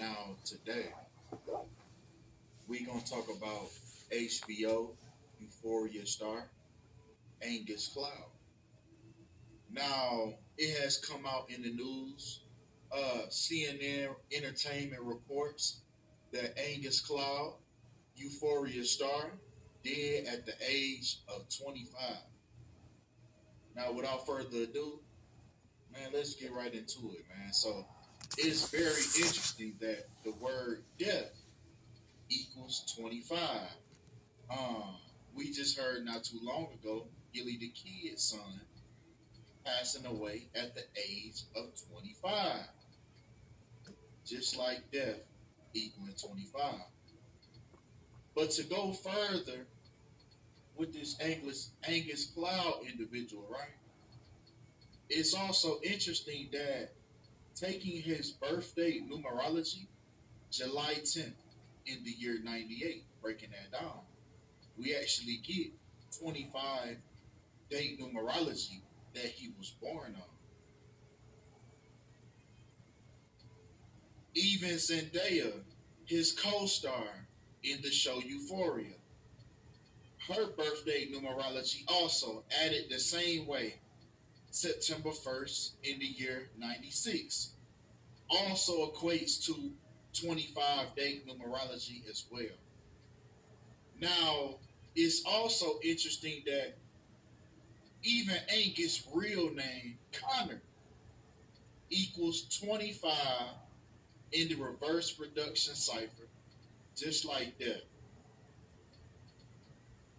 Now, today, we going to talk about HBO Euphoria star Angus Cloud. Now, it has come out in the news. CNN Entertainment reports that Angus Cloud, Euphoria star, dead at the age of 25. Now, without further ado, man, let's get right into it, man. So, it's very interesting that the word death equals 25. Um, we just heard not too long ago, Gilly the Kid's son passing away at the age of 25, just like death equaling 25. But to go further with this Angus Cloud individual, right? It's also interesting that taking his birthday numerology, July 10th in the year 98, breaking that down, we actually get 25 date numerology that he was born on. Even Zendaya, his co-star in the show Euphoria, her birthday numerology also added the same way, September 1st in the year 96. Also equates to 25 date numerology as well. Now, it's also interesting that even Angus' real name, Connor, equals 25 in the reverse reduction cipher, just like that.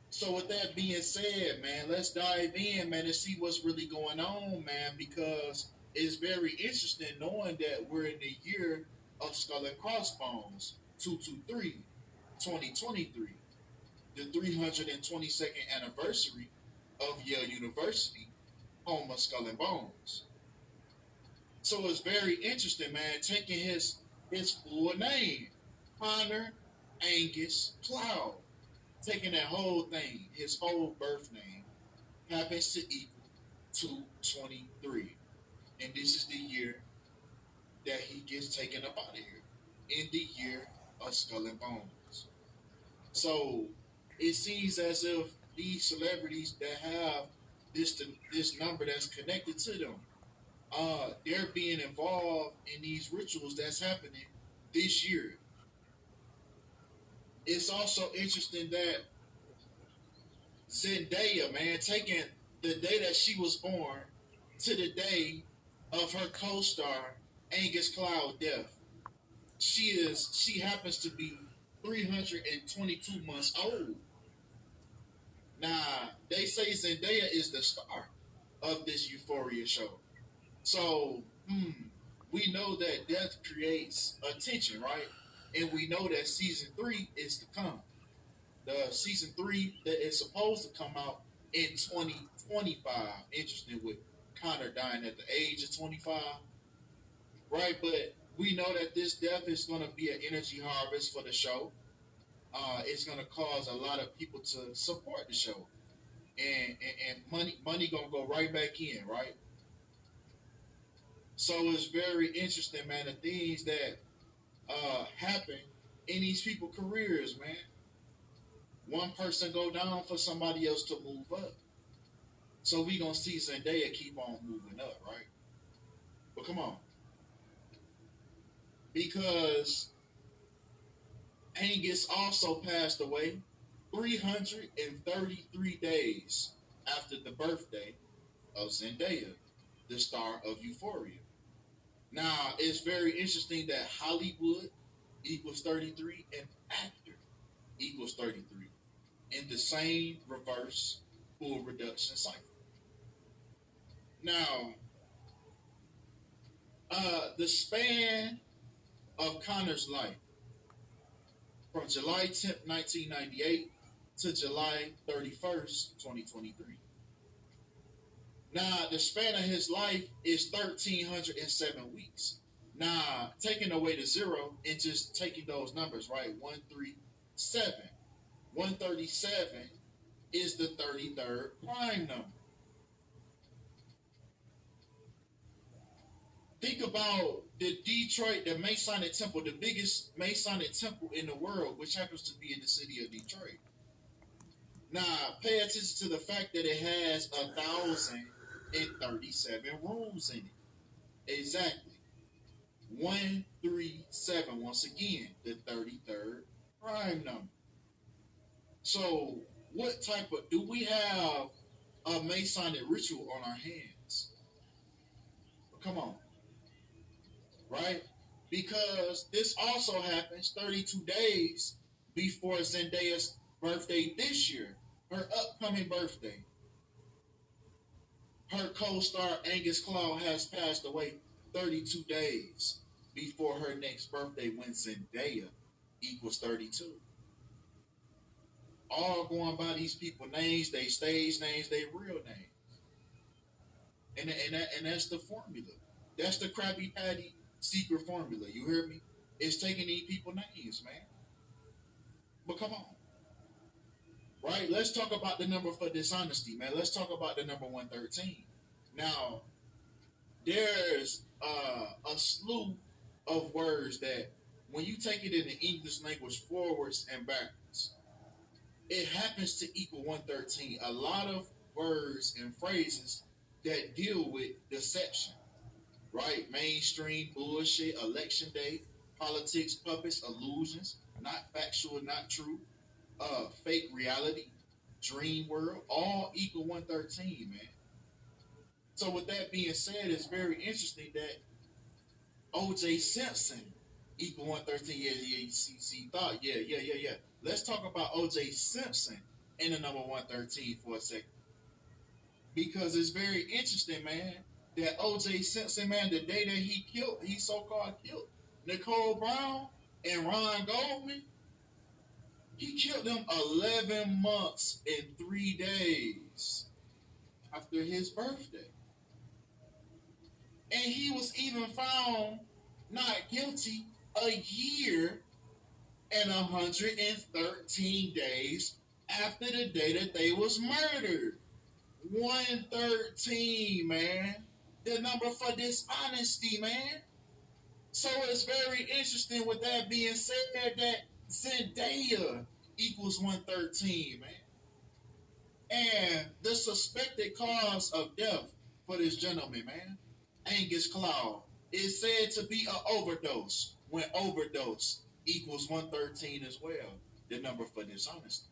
So with that being said, man, let's dive in, man, and see what's really going on, man, because it's very interesting knowing that we're in the year of Skull and Crossbones, 223, 2023, the 322nd anniversary of Yale University, home of Skull and Bones. So it's very interesting, man, taking his full name, Connor Angus Cloud, taking that whole thing, his whole birth name, happens to equal 223. And this is the year that he gets taken up out of here, in the year of Skull and Bones. So it seems as if these celebrities that have this number that's connected to them, they're being involved in these rituals that's happening this year. It's also interesting that Zendaya, man, taking the day that she was born to the day of her co-star Angus Cloud death. She happens to be 322 months old. Now they say Zendaya is the star of this Euphoria show. So we know that death creates attention, right? And we know that season three is to come. The season three that is supposed to come out in 2025. Interesting with Connor dying at the age of 25, right? But we know that this death is going to be an energy harvest for the show. It's going to cause a lot of people to support the show, and money going to go right back in, right? So it's very interesting, man. The things that happen in these people careers, man. One person go down for somebody else to move up. So we gonna see Zendaya keep on moving up, right? But come on, because Angus also passed away 333 days after the birthday of Zendaya, the star of Euphoria. Now, it's very interesting that Hollywood equals 33 and actor equals 33 in the same reverse full reduction cycle. Now, the span of Connor's life from July 10th, 1998 to July 31st, 2023. Now, the span of his life is 1,307 weeks. Now, taking away the zero and just taking those numbers, right? 137. 137 is the 33rd prime number. Think about the Detroit, the Masonic Temple, the biggest Masonic temple in the world, which happens to be in the city of Detroit. Now, pay attention to the fact that it has 1,037 rooms in it. Exactly. 137. Once again, the 33rd prime number. So, what type of do we have a Masonic ritual on our hands? Come on, right? Because this also happens 32 days before Zendaya's birthday this year, her upcoming birthday. Her co-star Angus Cloud has passed away 32 days before her next birthday when Zendaya equals 32. All going by these people names, they stage names, they real names. And that's the formula. That's the Krabby Patty secret formula. You hear me? It's taking these people names, man. But come on. Right? Let's talk about the number for dishonesty, man. Let's talk about the number 113. Now, there's a slew of words that when you take it in the English language forwards and backwards, it happens to equal 113. A lot of words and phrases that deal with deception, right? Mainstream bullshit, election day, politics, puppets, illusions, not factual, not true, fake reality, dream world, all equal 113, man. So with that being said, it's very interesting that OJ Simpson equal 113. Yeah, see, thought. Yeah. Let's talk about OJ Simpson in the number 113 for a second. Because it's very interesting, man, that OJ Simpson, man, the day that he so-called killed Nicole Brown and Ron Goldman, he killed them 11 months and 3 days after his birthday. And he was even found not guilty a year and 113 days after the day that they was murdered. 113, man. The number for dishonesty, man. So it's very interesting with that being said that Zendaya equals 113, man. And the suspected cause of death for this gentleman, man, Angus Cloud, is said to be an overdose, when overdose equals 113 as well, the number for dishonesty.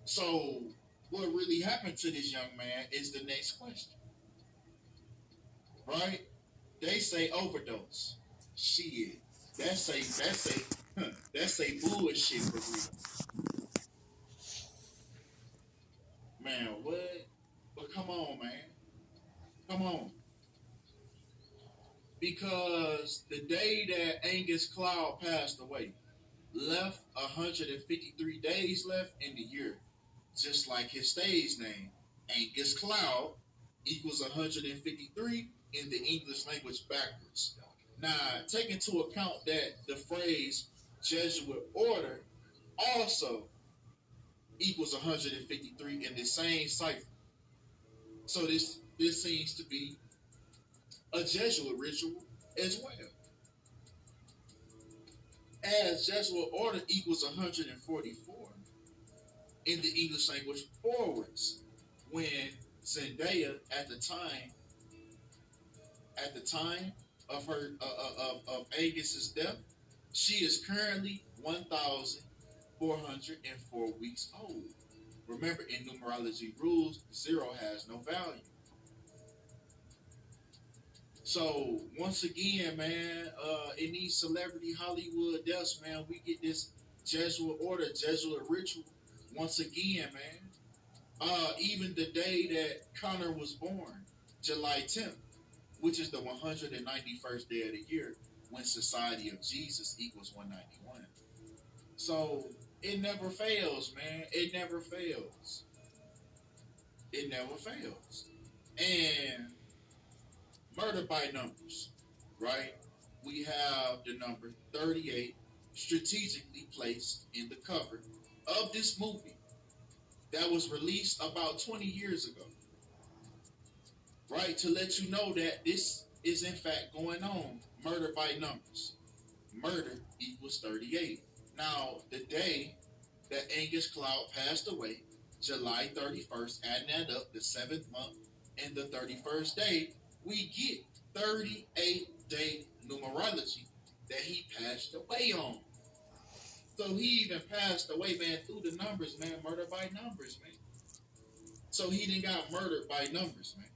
So, what really happened to this young man is the next question, right? They say overdose. Shit, that's a bullshit for real, man. What? But come on, man, come on. Because the day that Angus Cloud passed away, left 153 days left in the year, just like his stage name, Angus Cloud equals 153 in the English language backwards. Now, take into account that the phrase Jesuit order also equals 153 in the same cipher. So this seems to be a Jesuit ritual as well. As Jesuit order equals 144 in the English language forwards, when Zendaya at the time of her of Angus's death, she is currently 1,404 weeks old. Remember, in numerology rules, zero has no value. So once again, man, in these celebrity Hollywood deaths, man, we get this Jesuit order, Jesuit ritual. Once again, man, even the day that Connor was born, July 10th, which is the 191st day of the year, when Society of Jesus equals 191. So it never fails, man. It never fails. It never fails. And murder by numbers, right? We have the number 38 strategically placed in the cover of this movie that was released about 20 years ago, right? To let you know that this is in fact going on. Murder by numbers. Murder equals 38. Now, the day that Angus Cloud passed away, July 31st, adding that up, the 7th month and the 31st day, we get 38-day numerology that he passed away on. So he even passed away, man, through the numbers, man, murder by numbers, man. So he didn't got murdered by numbers, man.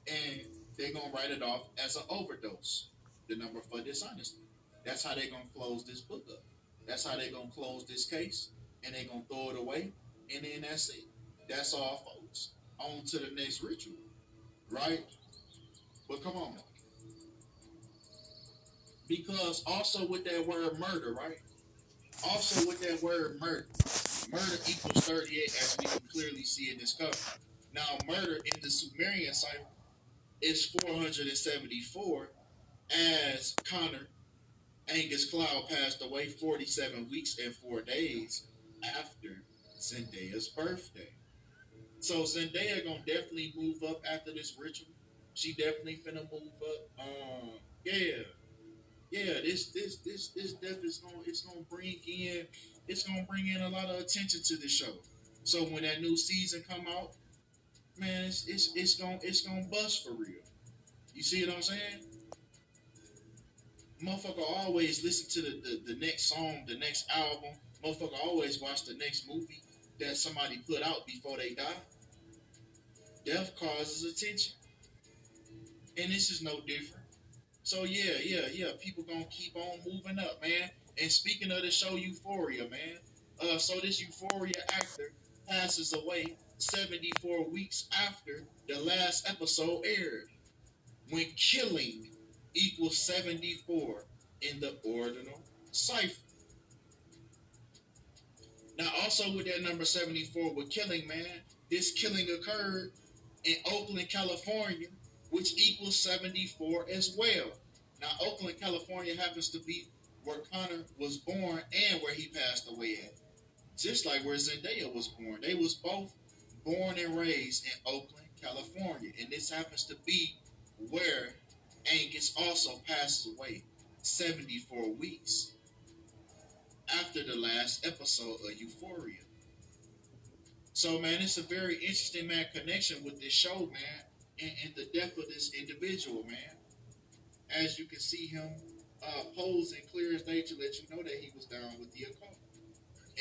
And they're going to write it off as an overdose, the number for dishonesty. That's how they're going to close this book up. That's how they're going to close this case, and they're going to throw it away, and then that's it. That's all, folks. On to the next ritual, right? But come on. Because also with that word murder, right? Also with that word murder, murder equals 38, as we can clearly see in this cover. Now, murder in the Sumerian cipher is 474, as Connor Angus Cloud passed away 47 weeks and 4 days after Zendaya's birthday. So Zendaya gonna definitely move up after this ritual. She definitely finna move up. Yeah, yeah. This death is gonna bring in a lot of attention to the show. So when that new season come out, man, it's gonna bust for real. You see what I'm saying? Motherfucker always listen to the next song, the next album. Motherfucker always watch the next movie that somebody put out before they die. Death causes attention. And this is no different. So yeah. People gonna keep on moving up, man. And speaking of the show Euphoria, man. So this Euphoria actor passes away 74 weeks after the last episode aired, when killing equals 74 in the ordinal cipher. Now, also with that number 74 with killing, man, this killing occurred in Oakland, California, which equals 74 as well. Now, Oakland, California happens to be where Connor was born and where he passed away at. Just like where Zendaya was born. They was both born and raised in Oakland, California. And this happens to be where Angus also passes away 74 weeks after the last episode of Euphoria. So, man, it's a very interesting, man, connection with this show, man, and the death of this individual, man. As you can see him posing clear as day to let you know that he was down with the occult.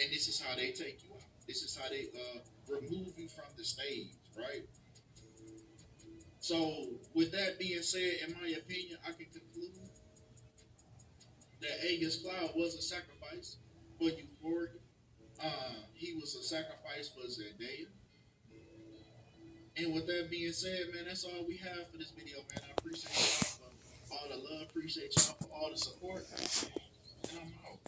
And this is how they take you out. This is how they remove you from the stage, right? So, with that being said, in my opinion, I can conclude that Angus Cloud was a sacrifice for Euphoria. He was a sacrifice for Zendaya. And with that being said, man, that's all we have for this video, man. I appreciate y'all for all the love. Appreciate y'all for all the support. And I'm out.